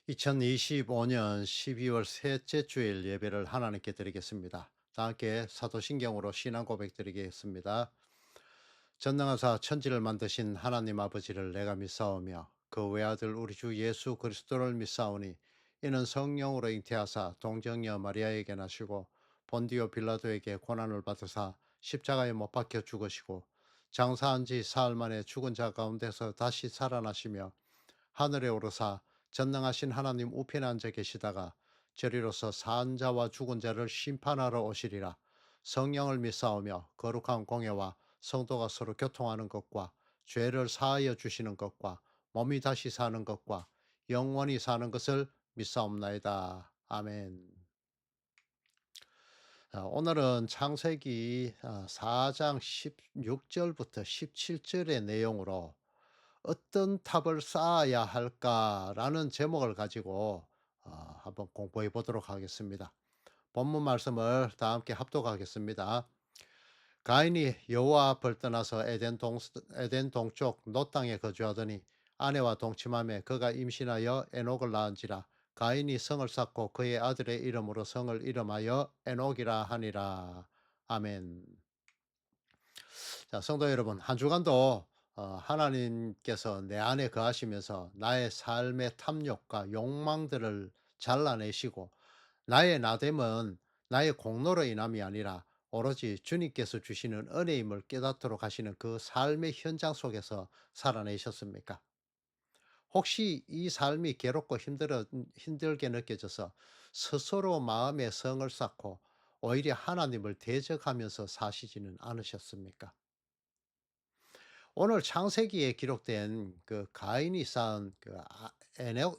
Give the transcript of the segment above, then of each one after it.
2025년 12월 셋째 주일 예배를 하나님께 드리겠습니다. 다 함께 사도신경으로 신앙 고백 드리겠습니다. 전능하사 천지를 만드신 하나님 아버지를 내가 믿사오며 그 외아들 우리 주 예수 그리스도를 믿사오니 이는 성령으로 잉태하사 동정녀 마리아에게 나시고 본디오 빌라도에게 고난을 받으사 십자가에 못 박혀 죽으시고 장사한 지 사흘 만에 죽은 자 가운데서 다시 살아나시며 하늘에 오르사 전능하신 하나님 우편에 앉아 계시다가 저리로서 산 자와 죽은 자를 심판하러 오시리라. 성령을 믿사오며 거룩한 공예와 성도가 서로 교통하는 것과 죄를 사하여 주시는 것과 몸이 다시 사는 것과 영원히 사는 것을 믿사옵나이다. 아멘. 오늘은 창세기 4장 16절부터 17절의 내용으로 어떤 탑을 쌓아야 할까라는 제목을 가지고 한번 공부해 보도록 하겠습니다. 본문 말씀을 다 함께 합독하겠습니다. 가인이 여호와 앞을 떠나서 에덴 동쪽 노 땅에 거주하더니 아내와 동침하며 그가 임신하여 에녹을 낳은지라. 가인이 성을 쌓고 그의 아들의 이름으로 성을 이름하여 에녹이라 하니라. 아멘. 자, 성도 여러분, 한 주간도 하나님께서 내 안에 거하시면서 나의 삶의 탐욕과 욕망들을 잘라내시고 나의 나됨은 나의 공로로 인함이 아니라 오로지 주님께서 주시는 은혜임을 깨닫도록 하시는 그 삶의 현장 속에서 살아내셨습니까? 혹시 이 삶이 괴롭고 힘들게 느껴져서 스스로 마음의 성을 쌓고 오히려 하나님을 대적하면서 사시지는 않으셨습니까? 오늘 창세기에 기록된 그 가인이 쌓은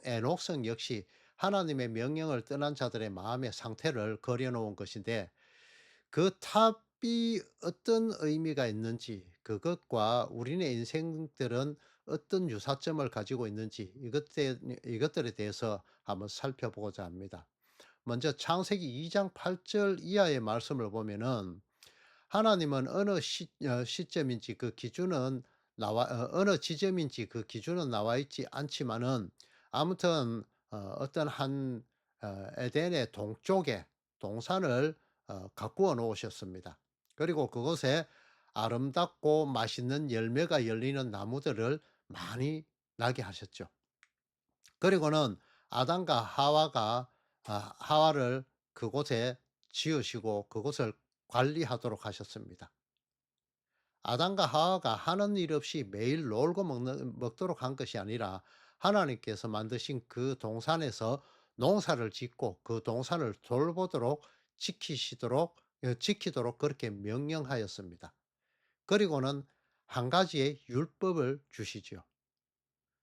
에녹성 역시 하나님의 명령을 떠난 자들의 마음의 상태를 그려놓은 것인데, 그 탑이 어떤 의미가 있는지, 그것과 우리네 인생들은 어떤 유사점을 가지고 있는지, 이것들에 대해서 한번 살펴보고자 합니다. 먼저 창세기 2장 8절 이하의 말씀을 보면은 하나님은 시점인지 그 기준은 어느 지점인지 그 기준은 나와 있지 않지만은 아무튼 어떤 한 에덴의 동쪽에 동산을 가꾸어 놓으셨습니다. 그리고 그곳에 아름답고 맛있는 열매가 열리는 나무들을 많이 나게 하셨죠. 그리고는 아담과 하와를 그곳에 지으시고 그곳을 관리하도록 하셨습니다. 아담과 하와가 하는 일 없이 매일 놀고 먹도록 한 것이 아니라 하나님께서 만드신 그 동산에서 농사를 짓고 그 동산을 돌보도록 지키도록 그렇게 명령하였습니다. 그리고는 한 가지의 율법을 주시지요.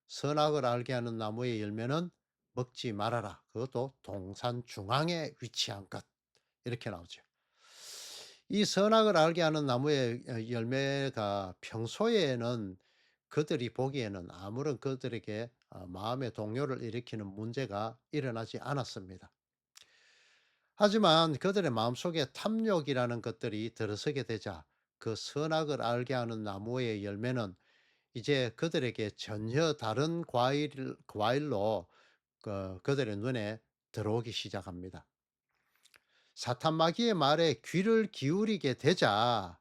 선악을 알게 하는 나무의 열매는 먹지 말아라. 그것도 동산 중앙에 위치한 것. 이렇게 나오죠. 이 선악을 알게 하는 나무의 열매가 평소에는 그들이 보기에는 아무런 그들에게 마음의 동요를 일으키는 문제가 일어나지 않았습니다. 하지만 그들의 마음속에 탐욕이라는 것들이 들어서게 되자 그 선악을 알게 하는 나무의 열매는 이제 그들에게 전혀 다른 과일로 그들의 눈에 들어오기 시작합니다. 사탄 마귀의 말에 귀를 기울이게 되자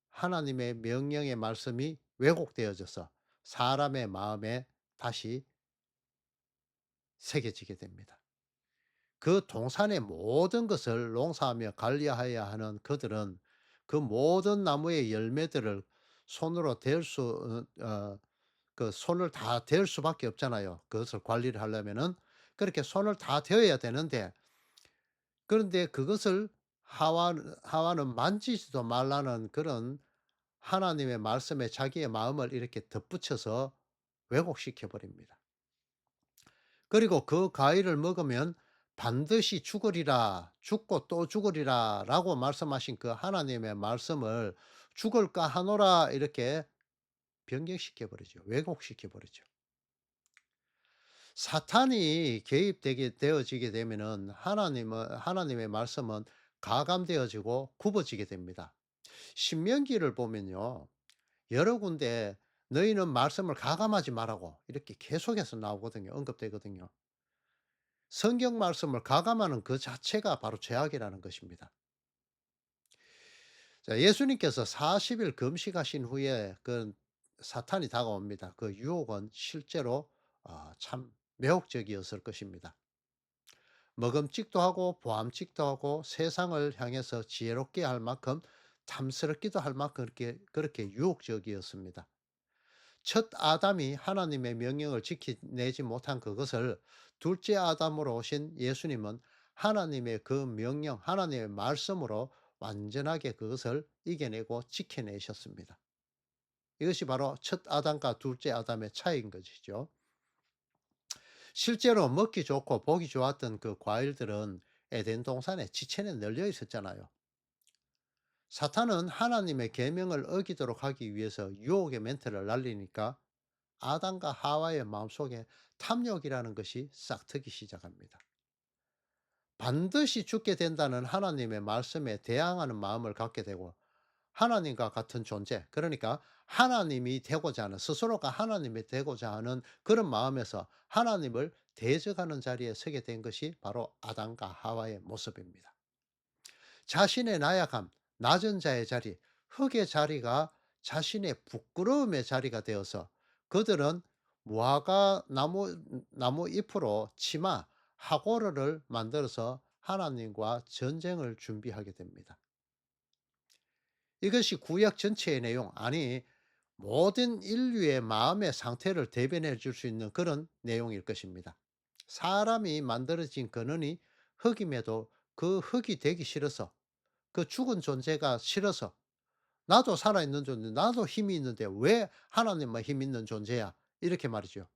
하나님의 명령의 말씀이 왜곡되어져서 사람의 마음에 다시 새겨지게 됩니다. 그 동산의 모든 것을 농사하며 관리하여야 하는 그들은 그 모든 나무의 열매들을 손으로 댈 수, 그 손을 다 댈 수밖에 없잖아요. 그것을 관리를 하려면은 그렇게 손을 다 대어야 되는데, 그런데 그것을 하와는 만지지도 말라는 그런 하나님의 말씀에 자기의 마음을 이렇게 덧붙여서 왜곡시켜 버립니다. 그리고 그 과일을 먹으면 반드시 죽으리라, 죽고 또 죽으리라 라고 말씀하신 그 하나님의 말씀을 죽을까 하노라 이렇게 변경시켜 버리죠. 왜곡시켜 버리죠. 사탄이 개입되게 되어지게 되면은 하나님의 말씀은 가감되어지고 굽어지게 됩니다. 신명기를 보면요, 여러 군데 너희는 말씀을 가감하지 말라고 이렇게 계속해서 나오거든요. 언급되거든요. 성경 말씀을 가감하는 그 자체가 바로 죄악이라는 것입니다. 자, 예수님께서 40일 금식하신 후에 그 사탄이 다가옵니다. 그 유혹은 실제로 참 매혹적이었을 것입니다. 먹음직도 하고 보암직도 하고 세상을 향해서 지혜롭게 할 만큼 탐스럽기도 할 만큼 그렇게 유혹적이었습니다. 첫 아담이 하나님의 명령을 지키내지 못한 그것을 둘째 아담으로 오신 예수님은 하나님의 그 명령, 하나님의 말씀으로 완전하게 그것을 이겨내고 지켜내셨습니다. 이것이 바로 첫 아담과 둘째 아담의 차이인 것이죠. 실제로 먹기 좋고 보기 좋았던 그 과일들은 에덴 동산에 지천에 널려 있었잖아요. 사탄은 하나님의 계명을 어기도록 하기 위해서 유혹의 멘트를 날리니까 아담과 하와의 마음속에 탐욕이라는 것이 싹트기 시작합니다. 반드시 죽게 된다는 하나님의 말씀에 대항하는 마음을 갖게 되고 하나님과 같은 존재, 그러니까 하나님이 되고자 하는, 스스로가 하나님이 되고자 하는 그런 마음에서 하나님을 대적하는 자리에 서게 된 것이 바로 아담과 하와의 모습입니다. 자신의 나약함, 낮은 자의 자리, 흙의 자리가 자신의 부끄러움의 자리가 되어서 그들은 무화과 나무 잎으로 치마, 하고르를 만들어서 하나님과 전쟁을 준비하게 됩니다. 이것이 구약 전체의 내용, 아니 모든 인류의 마음의 상태를 대변해 줄 수 있는 그런 내용일 것입니다. 사람이 만들어진 근원이 흙임에도 그 흙이 되기 싫어서, 그 죽은 존재가 싫어서, 나도 살아있는 존재, 나도 힘이 있는데 왜 하나님만 힘 있는 존재야? 이렇게 말이죠.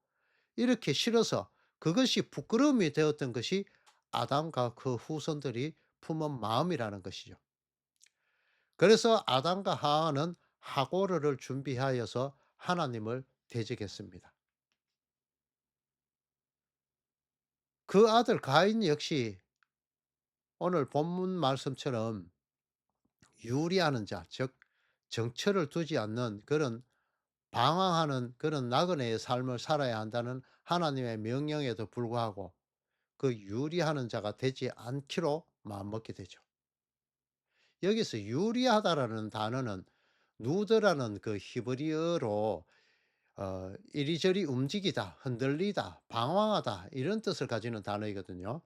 이렇게 싫어서 그것이 부끄러움이 되었던 것이 아담과 그 후손들이 품은 마음이라는 것이죠. 그래서 아담과 하와는 하고르를 준비하여서 하나님을 대적했습니다. 그 아들 가인 역시 오늘 본문 말씀처럼 유리하는 자, 즉 정처를 두지 않는 그런 방황하는 그런 나그네의 삶을 살아야 한다는 하나님의 명령에도 불구하고 그 유리하는 자가 되지 않기로 마음먹게 되죠. 여기서 유리하다라는 단어는 누드라는 그 히브리어로 이리저리 움직이다, 흔들리다, 방황하다 이런 뜻을 가지는 단어이거든요.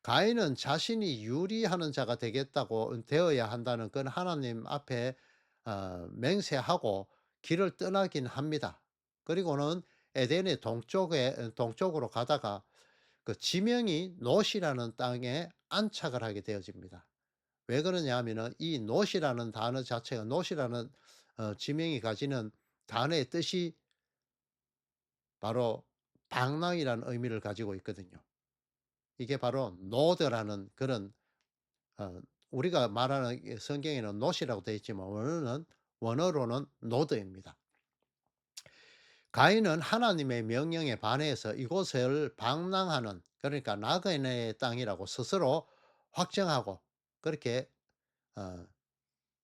가인은 자신이 유리하는 자가 되겠다고 되어야 한다는 건 하나님 앞에 맹세하고 길을 떠나긴 합니다. 그리고는 에덴의 동쪽으로 가다가 그 지명이 노시라는 땅에 안착을 하게 되어집니다. 왜 그러냐 하면은 이 노시라는 단어 자체가 노시라는 지명이 가지는 단어의 뜻이 바로 방랑이라는 의미를 가지고 있거든요. 이게 바로 노드라는 그런 어 우리가 말하는 이 성경에는 not이라고 되어 있지만 원어로는 노드입니다. 가인은 하나님의 명령에 반해서 이곳을 방랑하는, 그러니까 나그네의 땅이라고 스스로 확정하고 그렇게 어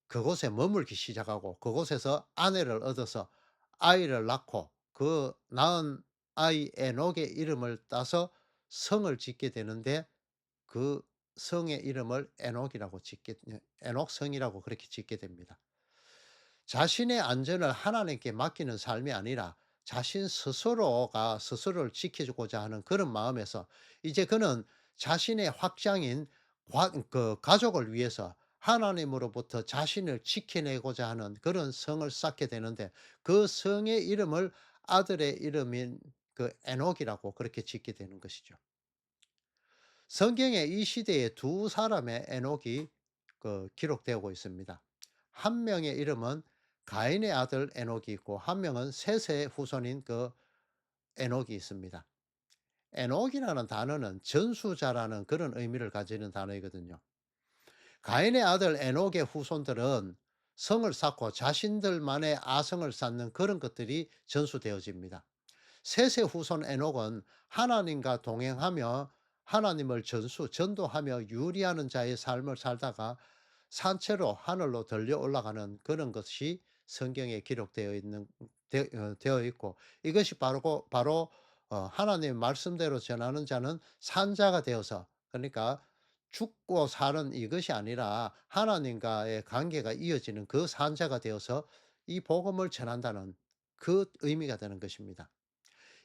그곳에 머물기 시작하고 그곳에서 아내를 얻어서 아이를 낳고 그 낳은 아이 에녹의 이름을 따서 성을 짓게 되는데 그 성의 이름을 에녹성이라고 그렇게 짓게 됩니다. 자신의 안전을 하나님께 맡기는 삶이 아니라 자신 스스로가 스스로를 지켜주고자 하는 그런 마음에서 이제 그는 자신의 확장인 그 가족을 위해서 하나님으로부터 자신을 지켜내고자 하는 그런 성을 쌓게 되는데 그 성의 이름을 아들의 이름인 그 에녹이라고 그렇게 짓게 되는 것이죠. 성경에 이 시대에 두 사람의 에녹이 기록되고 있습니다. 한 명의 이름은 가인의 아들 에녹이 있고 한 명은 셋의 후손인 그 에녹이 있습니다. 에녹이라는 단어는 전수자라는 그런 의미를 가지는 단어이거든요. 가인의 아들 에녹의 후손들은 성을 쌓고 자신들만의 아성을 쌓는 그런 것들이 전수되어집니다. 셋의 후손 에녹은 하나님과 동행하며 하나님을 전도하며 유리하는 자의 삶을 살다가 산채로 하늘로 들려 올라가는 그런 것이 성경에 기록되어 있는 되어 있고, 이것이 바로 하나님의 말씀대로 전하는 자는 산자가 되어서, 그러니까 죽고 사는 이것이 아니라 하나님과의 관계가 이어지는 그 산자가 되어서 이 복음을 전한다는 그 의미가 되는 것입니다.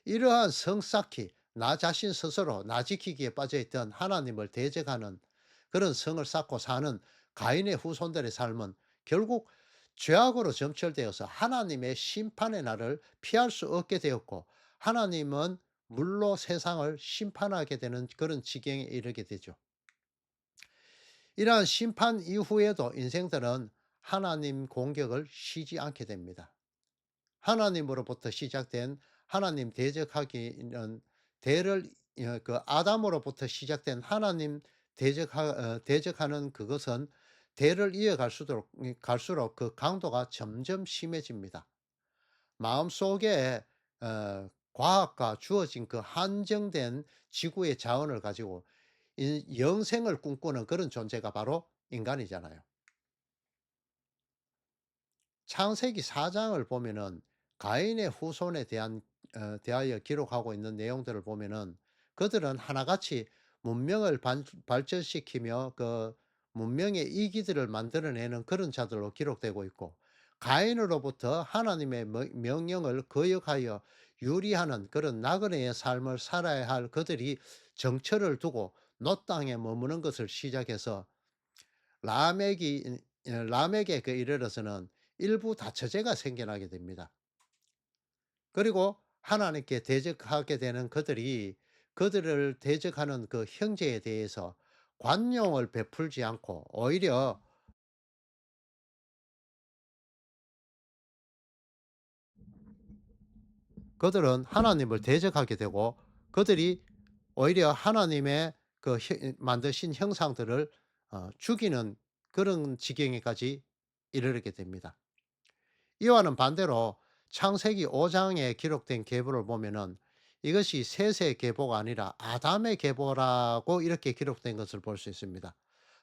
이러한 성쌓기, 나 자신 스스로 나 지키기에 빠져 있던 하나님을 대적하는 그런 성을 쌓고 사는 가인의 후손들의 삶은 결국 죄악으로 점철되어서 하나님의 심판의 날을 피할 수 없게 되었고, 하나님은 물로 세상을 심판하게 되는 그런 지경에 이르게 되죠. 이러한 심판 이후에도 인생들은 하나님 공격을 쉬지 않게 됩니다. 하나님으로부터 시작된 하나님 대적하기는 대를 그 아담으로부터 시작된 하나님 대적하는 그것은 대를 이어갈수록 갈수록 그 강도가 점점 심해집니다. 마음속에 과학과 주어진 그 한정된 지구의 자원을 가지고 영생을 꿈꾸는 그런 존재가 바로 인간이잖아요. 창세기 4 장을 보면은 가인의 후손에 대하여 기록하고 있는 내용들을 보면은 그들은 하나같이 문명을 발전시키며 그 문명의 이기들을 만들어내는 그런 자들로 기록되고 있고, 가인으로부터 하나님의 명령을 거역하여 유리하는 그런 나그네의 삶을 살아야 할 그들이 정처를 두고 노 땅에 머무는 것을 시작해서 라멕에 그 이르러서는 일부 다처제가 생겨나게 됩니다. 그리고 하나님께 대적하게 되는 그들이 그들을 대적하는 그 형제에 대해서 관용을 베풀지 않고 오히려 그들은 하나님을 대적하게 되고, 그들이 오히려 하나님의 그 만드신 형상들을 죽이는 그런 지경에까지 이르게 됩니다. 이와는 반대로 창세기 5 장에 기록된 계보를 보면은 이것이 셋의 계보가 아니라 아담의 계보라고 이렇게 기록된 것을 볼 수 있습니다.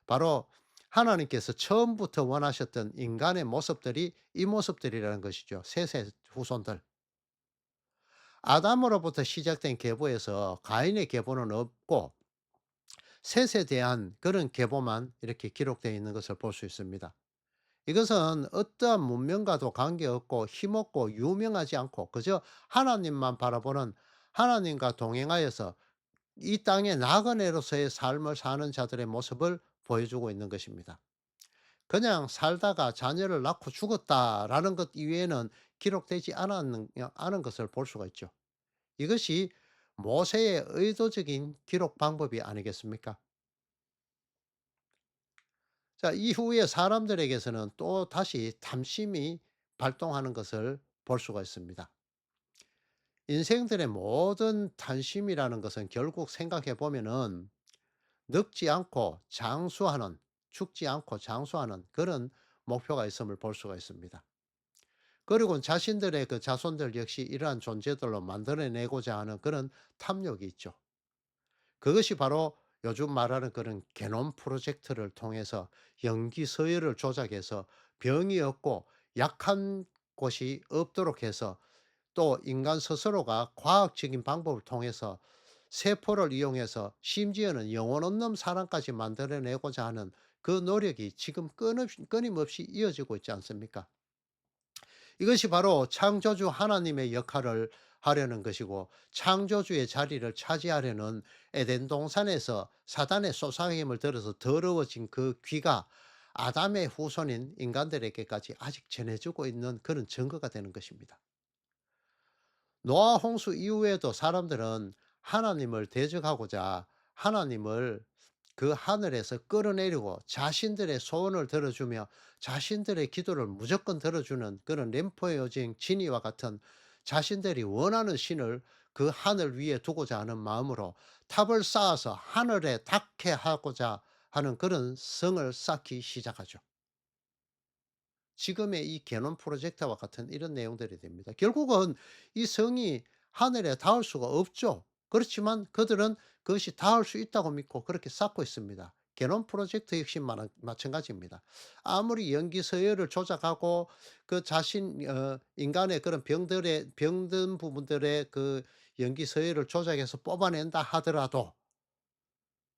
바로 하나님께서 처음부터 원하셨던 인간의 모습들이 이 모습들이라는 것이죠. 셋의 후손들. 아담으로부터 시작된 계보에서 가인의 계보는 없고 셋에 대한 그런 계보만 이렇게 기록되어 있는 것을 볼 수 있습니다. 이것은 어떠한 문명과도 관계없고 힘없고 유명하지 않고 그저 하나님만 바라보는, 하나님과 동행하여서 이 땅의 나그네로서의 삶을 사는 자들의 모습을 보여주고 있는 것입니다. 그냥 살다가 자녀를 낳고 죽었다라는 것 이외에는 기록되지 않은 것을 볼 수가 있죠. 이것이 모세의 의도적인 기록 방법이 아니겠습니까? 자, 이후에 사람들에게서는 또 다시 탐심이 발동하는 것을 볼 수가 있습니다. 인생들의 모든 탐심이라는 것은 결국 생각해 보면은 늙지 않고 장수하는, 죽지 않고 장수하는 그런 목표가 있음을 볼 수가 있습니다. 그리고 자신들의 그 자손들 역시 이러한 존재들로 만들어내고자 하는 그런 탐욕이 있죠. 그것이 바로 요즘 말하는 그런 게놈 프로젝트를 통해서 연기 서열을 조작해서 병이 없고 약한 곳이 없도록 해서, 또 인간 스스로가 과학적인 방법을 통해서 세포를 이용해서 심지어는 영혼 없는 사람까지 만들어내고자 하는 그 노력이 지금 끊임없이 이어지고 있지 않습니까? 이것이 바로 창조주 하나님의 역할을 하려는 것이고, 창조주의 자리를 차지하려는 에덴 동산에서 사단의 쏘상임을 들어서 더러워진 그 귀가 아담의 후손인 인간들에게까지 아직 전해지고 있는 그런 증거가 되는 것입니다. 노아 홍수 이후에도 사람들은 하나님을 대적하고자 하나님을 그 하늘에서 끌어내리고 자신들의 소원을 들어주며 자신들의 기도를 무조건 들어주는 그런 램프의 요정 지니와 같은 자신들이 원하는 신을 그 하늘 위에 두고자 하는 마음으로 탑을 쌓아서 하늘에 닿게 하고자 하는 그런 성을 쌓기 시작하죠. 지금의 이 개놈 프로젝트와 같은 이런 내용들이 됩니다. 결국은 이 성이 하늘에 닿을 수가 없죠. 그렇지만 그들은 그것이 닿을 수 있다고 믿고 그렇게 쌓고 있습니다. 개론 프로젝트 역시 마찬가지입니다. 아무리 연기 서열을 조작하고 그 자신 인간의 그런 병들의 병든 부분들의 그 연기 서열을 조작해서 뽑아낸다 하더라도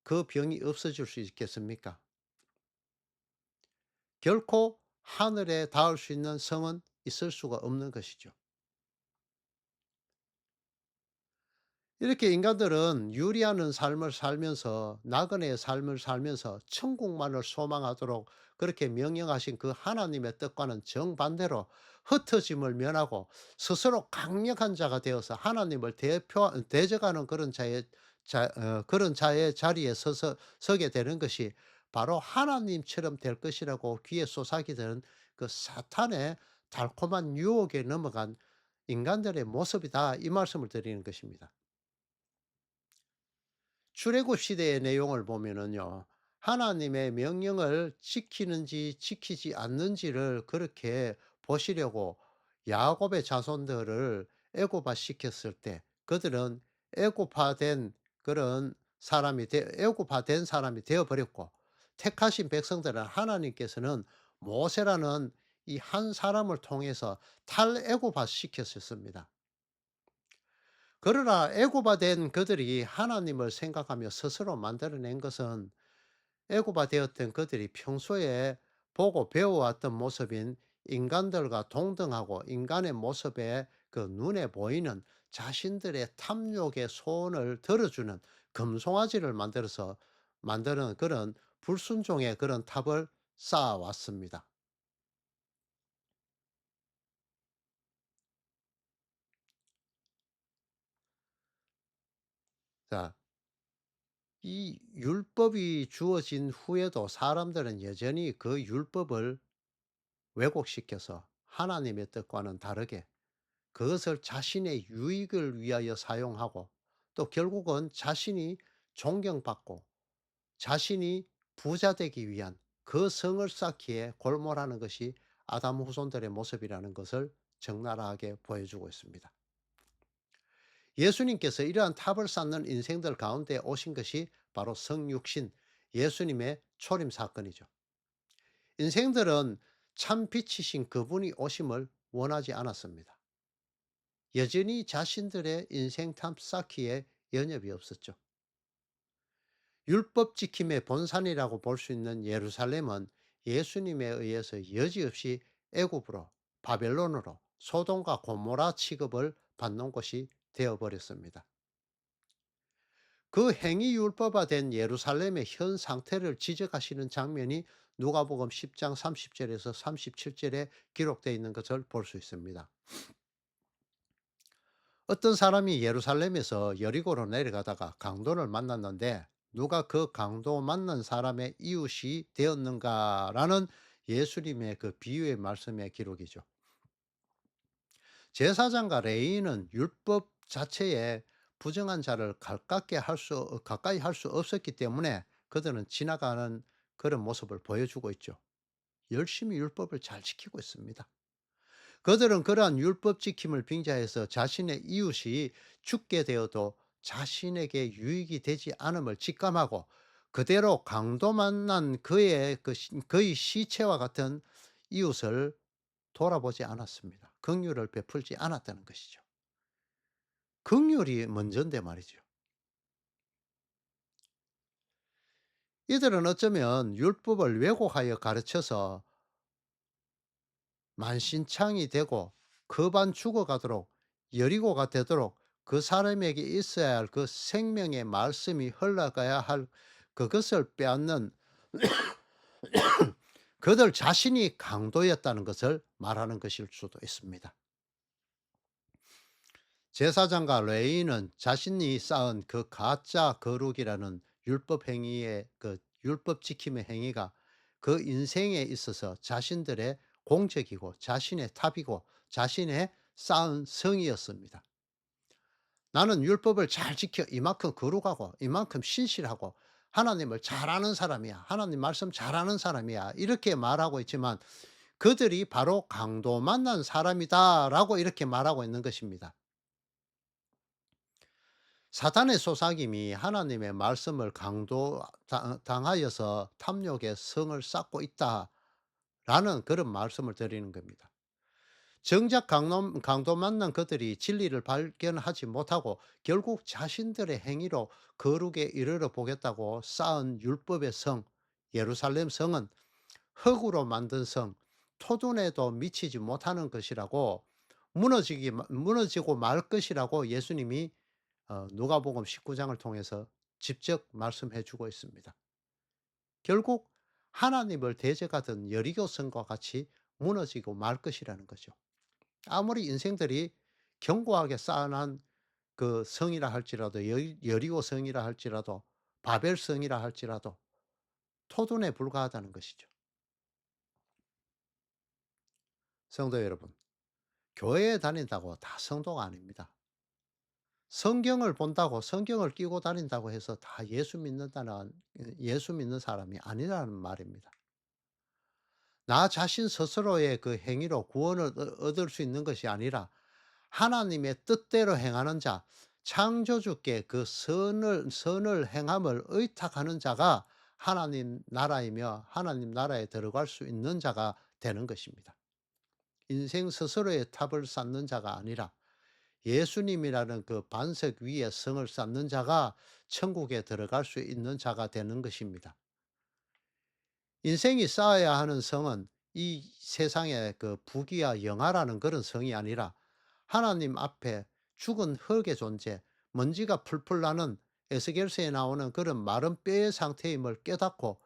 그 병이 없어질 수 있겠습니까? 결코 하늘에 닿을 수 있는 성은 있을 수가 없는 것이죠. 이렇게 인간들은 유리하는 삶을 살면서 나그네의 삶을 살면서 천국만을 소망하도록 그렇게 명령하신 그 하나님의 뜻과는 정반대로 흩어짐을 면하고 스스로 강력한 자가 되어서 하나님을 대적하는 그런 자의 자리에 서게 되는 것이 바로 하나님처럼 될 것이라고 귀에 솟아기는 그 사탄의 달콤한 유혹에 넘어간 인간들의 모습이다, 이 말씀을 드리는 것입니다. 출애굽 시대의 내용을 보면은요. 하나님의 명령을 지키는지 지키지 않는지를 그렇게 보시려고 야곱의 자손들을 애고바 시켰을 때 그들은 애고파된 그런 애고파된 사람이 되어 버렸고, 택하신 백성들은 하나님께서는 모세라는 이 한 사람을 통해서 탈애고바 시켰었습니다. 그러나 애고바 된 그들이 하나님을 생각하며 스스로 만들어낸 것은 애고바 되었던 그들이 평소에 보고 배워왔던 모습인 인간들과 동등하고 인간의 모습에 그 눈에 보이는 자신들의 탐욕의 소원을 들어주는 금송아지를 만들어서 만드는 그런 불순종의 그런 탑을 쌓아왔습니다. 자, 이 율법이 주어진 후에도 사람들은 여전히 그 율법을 왜곡시켜서 하나님의 뜻과는 다르게 그것을 자신의 유익을 위하여 사용하고, 또 결국은 자신이 존경받고 자신이 부자 되기 위한 그 성을 쌓기에 골몰하는 것이 아담 후손들의 모습이라는 것을 적나라하게 보여주고 있습니다. 예수님께서 이러한 탑을 쌓는 인생들 가운데 오신 것이 바로 성육신 예수님의 초림 사건이죠. 인생들은 참 빛이신 그분이 오심을 원하지 않았습니다. 여전히 자신들의 인생 탑 쌓기에 여념이 없었죠. 율법 지킴의 본산이라고 볼 수 있는 예루살렘은 예수님에 의해서 여지없이 애굽으로, 바벨론으로, 소돔과 고모라 취급을 받는 곳이 되어버렸습니다. 그 행위 율법화된 예루살렘의 현 상태를 지적하시는 장면이 누가복음 10장 30절에서 37절에 기록되어 있는 것을 볼 수 있습니다. 어떤 사람이 예루살렘에서 여리고로 내려가다가 강도를 만났는데 누가 그 강도 만난 사람의 이웃이 되었는가라는 예수님의 그 비유의 말씀의 기록이죠. 제사장과 레위인은 율법 자체에 부정한 자를 가까이 할 수 없었기 때문에 그들은 지나가는 그런 모습을 보여주고 있죠. 열심히 율법을 잘 지키고 있습니다. 그들은 그러한 율법 지킴을 빙자해서 자신의 이웃이 죽게 되어도 자신에게 유익이 되지 않음을 직감하고 그대로 강도 만난 그의 시체와 같은 이웃을 돌아보지 않았습니다. 긍휼을 베풀지 않았다는 것이죠. 긍휼이 먼저인데 말이죠. 이들은 어쩌면 율법을 왜곡하여 가르쳐서 만신창이 되고 급한 죽어가도록, 여리고가 되도록 그 사람에게 있어야 할 그 생명의 말씀이 흘러가야 할 그것을 빼앗는 그들 자신이 강도였다는 것을 말하는 것일 수도 있습니다. 제사장과 레위인은 자신이 쌓은 그 가짜 거룩이라는 율법 행위의 그 율법 지킴의 행위가 그 인생에 있어서 자신들의 공적이고 자신의 탑이고 자신의 쌓은 성이었습니다. 나는 율법을 잘 지켜 이만큼 거룩하고 이만큼 신실하고 하나님을 잘 아는 사람이야. 하나님 말씀 잘하는 사람이야. 이렇게 말하고 있지만 그들이 바로 강도 만난 사람이다라고 이렇게 말하고 있는 것입니다. 사탄의 소상임이 하나님의 말씀을 강도 당하여서 탐욕의 성을 쌓고 있다라는 그런 말씀을 드리는 겁니다. 정작 강도 만난 그들이 진리를 발견하지 못하고 결국 자신들의 행위로 거룩에 이르러 보겠다고 쌓은 율법의 성, 예루살렘 성은 흙으로 만든 성, 토둔에도 미치지 못하는 것이라고, 무너지고 말 것이라고 예수님이 누가복음 19장을 통해서 직접 말씀해 주고 있습니다. 결국 하나님을 대적하던 여리고 성과 같이 무너지고 말 것이라는 거죠. 아무리 인생들이 견고하게 쌓아난 그 성이라 할지라도, 여리고 성이라 할지라도, 바벨 성이라 할지라도 토둔에 불과하다는 것이죠. 성도 여러분, 교회에 다닌다고 다 성도가 아닙니다. 성경을 본다고, 성경을 끼고 다닌다고 해서 다 예수 믿는 사람이 아니라는 말입니다. 나 자신 스스로의 그 행위로 구원을 얻을 수 있는 것이 아니라 하나님의 뜻대로 행하는 자, 창조주께 그 선을 행함을 의탁하는 자가 하나님 나라이며 하나님 나라에 들어갈 수 있는 자가 되는 것입니다. 인생 스스로의 탑을 쌓는 자가 아니라 예수님이라는 그 반석 위에 성을 쌓는 자가 천국에 들어갈 수 있는 자가 되는 것입니다. 인생이 쌓아야 하는 성은 이 세상의 그 부귀와 영화라는 그런 성이 아니라 하나님 앞에 죽은 흙의 존재, 먼지가 풀풀 나는 에스겔서에 나오는 그런 마른 뼈의 상태임을 깨닫고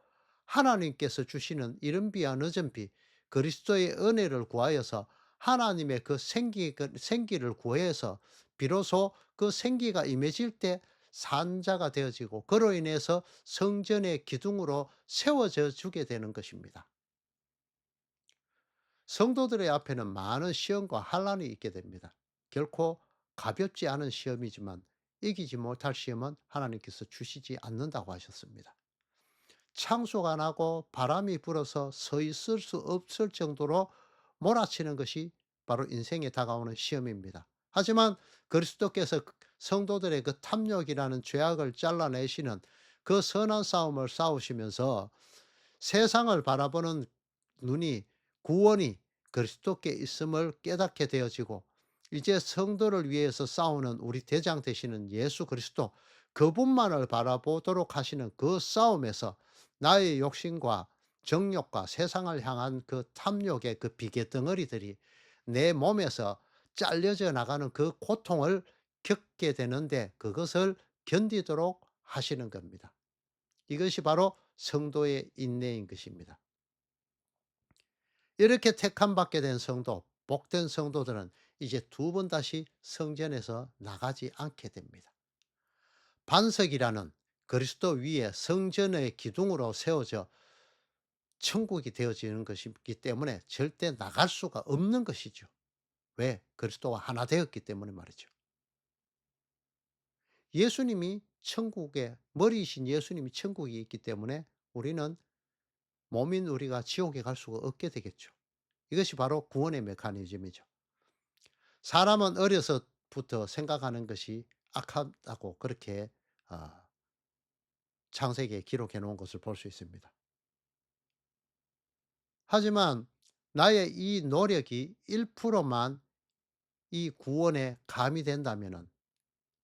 하나님께서 주시는 이른 비와 늦은 비, 그리스도의 은혜를 구하여서 하나님의 그 생기를 구해서 비로소 그 생기가 임해질 때 산자가 되어지고 그로 인해서 성전의 기둥으로 세워져 주게 되는 것입니다. 성도들의 앞에는 많은 시험과 환란이 있게 됩니다. 결코 가볍지 않은 시험이지만 이기지 못할 시험은 하나님께서 주시지 않는다고 하셨습니다. 창수가 나고 바람이 불어서 서 있을 수 없을 정도로 몰아치는 것이 바로 인생에 다가오는 시험입니다. 하지만 그리스도께서 성도들의 그 탐욕이라는 죄악을 잘라내시는 그 선한 싸움을 싸우시면서 세상을 바라보는 눈이, 구원이 그리스도께 있음을 깨닫게 되어지고 이제 성도를 위해서 싸우는 우리 대장 되시는 예수 그리스도, 그분만을 바라보도록 하시는 그 싸움에서 나의 욕심과 정욕과 세상을 향한 그 탐욕의 그 비계 덩어리들이 내 몸에서 잘려져 나가는 그 고통을 겪게 되는데 그것을 견디도록 하시는 겁니다. 이것이 바로 성도의 인내인 것입니다. 이렇게 택함 받게 된 성도, 복된 성도들은 이제 두 번 다시 성전에서 나가지 않게 됩니다. 반석이라는 그리스도 위에 성전의 기둥으로 세워져 천국이 되어지는 것이기 때문에 절대 나갈 수가 없는 것이죠. 왜? 그리스도와 하나 되었기 때문에 말이죠. 예수님이 천국에, 머리이신 예수님이 천국에 있기 때문에 우리는 몸인 우리가 지옥에 갈 수가 없게 되겠죠. 이것이 바로 구원의 메커니즘이죠. 사람은 어려서부터 생각하는 것이 악하다고 그렇게 어, 창세기에 기록해 놓은 것을 볼 수 있습니다. 하지만 나의 이 노력이 1%만 이 구원에 가미된다면은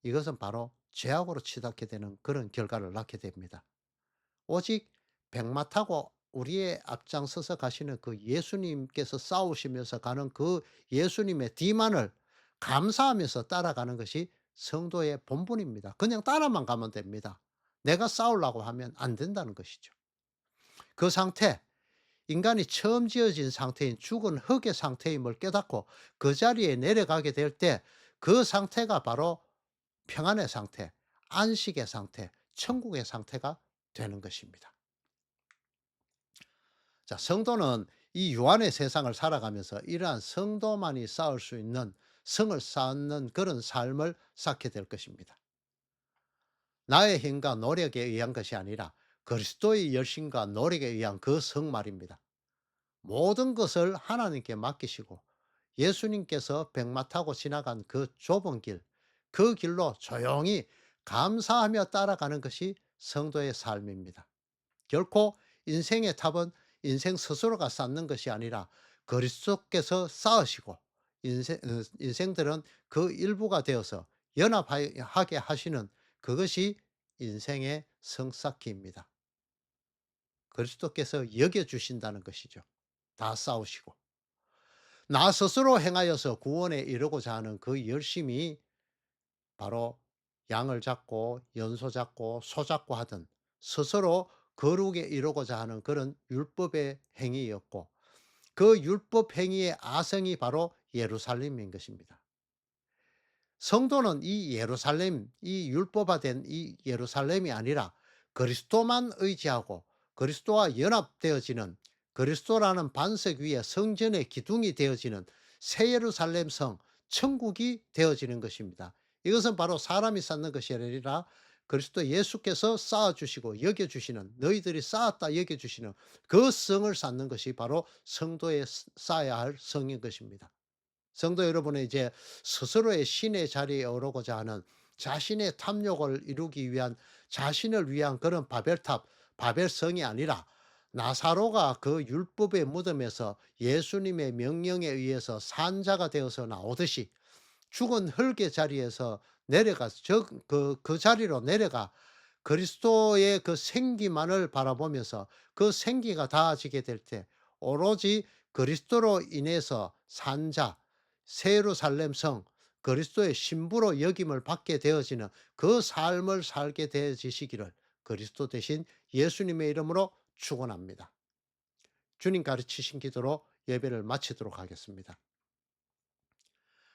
이것은 바로 죄악으로 치닫게 되는 그런 결과를 낳게 됩니다. 오직 백마 타고 우리의 앞장서서 가시는 그 예수님께서 싸우시면서 가는 그 예수님의 뒤만을 감사하면서 따라가는 것이 성도의 본분입니다. 그냥 따라만 가면 됩니다. 내가 싸우려고 하면 안 된다는 것이죠. 그 상태, 인간이 처음 지어진 상태인 죽은 흙의 상태임을 깨닫고 그 자리에 내려가게 될 때 그 상태가 바로 평안의 상태, 안식의 상태, 천국의 상태가 되는 것입니다. 자, 성도는 이 유한의 세상을 살아가면서 이러한 성도만이 쌓을 수 있는 성을 쌓는 그런 삶을 쌓게 될 것입니다. 나의 힘과 노력에 의한 것이 아니라 그리스도의 열심과 노력에 의한 그 성 말입니다. 모든 것을 하나님께 맡기시고 예수님께서 백마 타고 지나간 그 좁은 길, 그 길로 조용히 감사하며 따라가는 것이 성도의 삶입니다. 결코 인생의 탑은 인생 스스로가 쌓는 것이 아니라 그리스도께서 쌓으시고 인생들은 그 일부가 되어서 연합하게 하시는 그것이 인생의 성쌓기입니다. 그리스도께서 여겨 주신다는 것이죠. 다 싸우시고 나 스스로 행하여서 구원에 이르고자 하는 그 열심이 바로 양을 잡고 연소 잡고 소 잡고 하던 스스로 거룩에 이르고자 하는 그런 율법의 행위였고, 그 율법 행위의 아성이 바로 예루살렘인 것입니다. 성도는 이 예루살렘, 이 율법화된 이 예루살렘이 아니라 그리스도만 의지하고 그리스도와 연합되어지는, 그리스도라는 반석 위에 성전의 기둥이 되어지는 새 예루살렘 성, 천국이 되어지는 것입니다. 이것은 바로 사람이 쌓는 것이 아니라 그리스도 예수께서 쌓아주시고 여겨주시는, 너희들이 쌓았다 여겨주시는 그 성을 쌓는 것이 바로 성도의 쌓아야 할 성인 것입니다. 성도 여러분은 이제 스스로의 신의 자리에 오르고자 하는 자신의 탐욕을 이루기 위한, 자신을 위한 그런 바벨탑, 바벨성이 아니라 나사로가 그 율법의 무덤에서 예수님의 명령에 의해서 산자가 되어서 나오듯이 죽은 흙의 자리에서 내려가서 그 자리로 내려가 그리스도의 그 생기만을 바라보면서 그 생기가 닿아지게 될 때 오로지 그리스도로 인해서 산자, 새 예루살렘 성, 그리스도의 신부로 여김을 받게 되어지는 그 삶을 살게 되어지시기를 그리스도 대신 예수님의 이름으로 축원합니다. 주님 가르치신 기도로 예배를 마치도록 하겠습니다.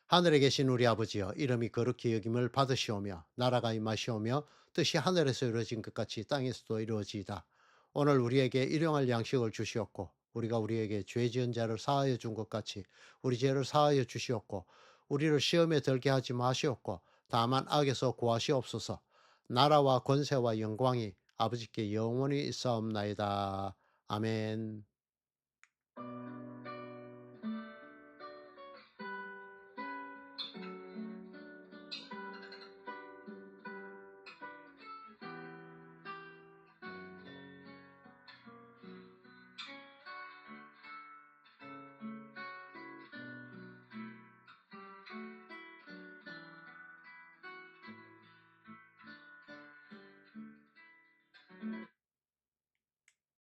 하늘에 계신 우리 아버지여, 이름이 거룩히 여김을 받으시오며 나라가 임하시오며 뜻이 하늘에서 이루어진 것 같이 땅에서도 이루어지이다. 오늘 우리에게 일용할 양식을 주시옵고 우리가 우리에게 죄 지은 자를 사하여 준 것 같이 우리 죄를 사하여 주시옵고 우리를 시험에 들게 하지 마시옵고 다만 악에서 구하시옵소서. 나라와 권세와 영광이 아버지께 영원히 있사옵나이다. 아멘.